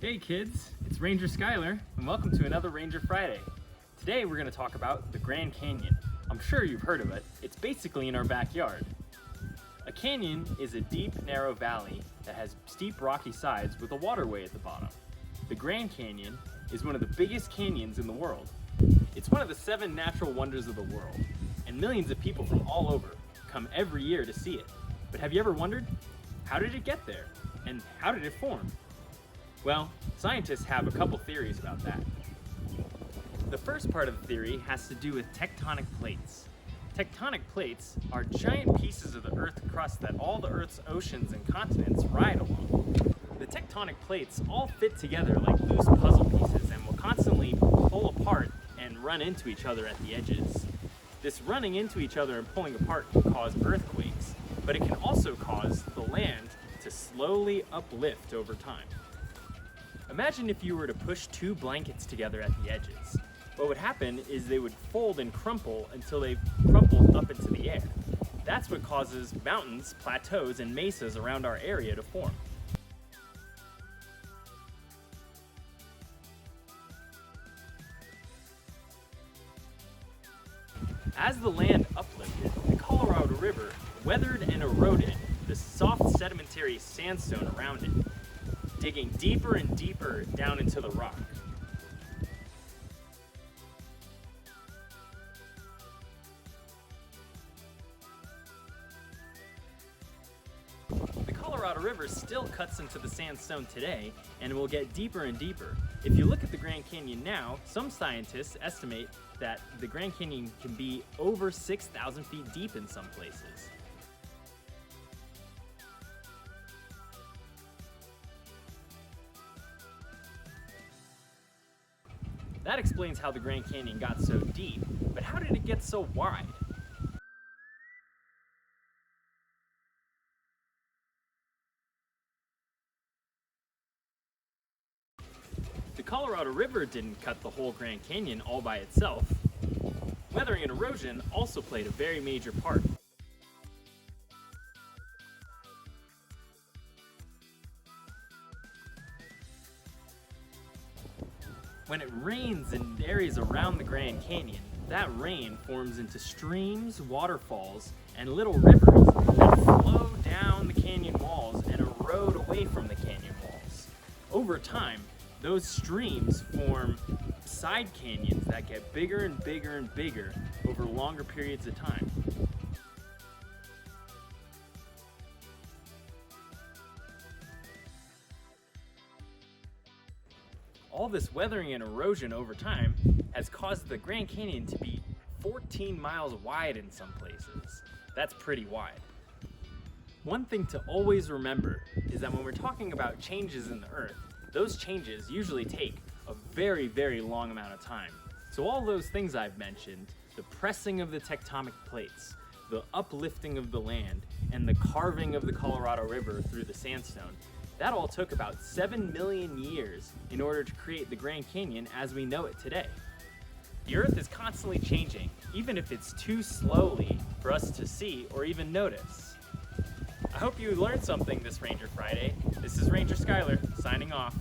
Hey kids, it's Ranger Skyler, and welcome to another Ranger Friday. Today we're going to talk about the Grand Canyon. I'm sure you've heard of it. It's basically in our backyard. A canyon is a deep, narrow valley that has steep, rocky sides with a waterway at the bottom. The Grand Canyon is one of the biggest canyons in the world. It's one of the 7 natural wonders of the world, and millions of people from all over come every year to see it. But have you ever wondered, how did it get there? And how did it form? Well, scientists have a couple theories about that. The first part of the theory has to do with tectonic plates. Tectonic plates are giant pieces of the Earth crust that all the Earth's oceans and continents ride along. The tectonic plates all fit together like loose puzzle pieces and will constantly pull apart and run into each other at the edges. This running into each other and pulling apart can cause earthquakes, but it can also cause the land to slowly uplift over time. Imagine if you were to push 2 blankets together at the edges. What would happen is they would fold and crumple until they crumpled up into the air. That's what causes mountains, plateaus, and mesas around our area to form. As the land uplifted, the Colorado River weathered and eroded the soft sedimentary sandstone around it, digging deeper and deeper down into the rock. The Colorado River still cuts into the sandstone today and will get deeper and deeper. If you look at the Grand Canyon now, some scientists estimate that the Grand Canyon can be over 6,000 feet deep in some places. That explains how the Grand Canyon got so deep, but how did it get so wide? The Colorado River didn't cut the whole Grand Canyon all by itself. Weathering and erosion also played a very major part. When it rains in areas around the Grand Canyon, that rain forms into streams, waterfalls, and little rivers that flow down the canyon walls and erode away from the canyon walls. Over time, those streams form side canyons that get bigger and bigger and bigger over longer periods of time. All this weathering and erosion over time has caused the Grand Canyon to be 14 miles wide in some places. That's pretty wide. One thing to always remember is that when we're talking about changes in the Earth, those changes usually take a very, very long amount of time. So all those things I've mentioned, the pressing of the tectonic plates, the uplifting of the land, and the carving of the Colorado River through the sandstone, that all took about 7 million years in order to create the Grand Canyon as we know it today. The Earth is constantly changing, even if it's too slowly for us to see or even notice. I hope you learned something this Ranger Friday. This is Ranger Skyler, signing off.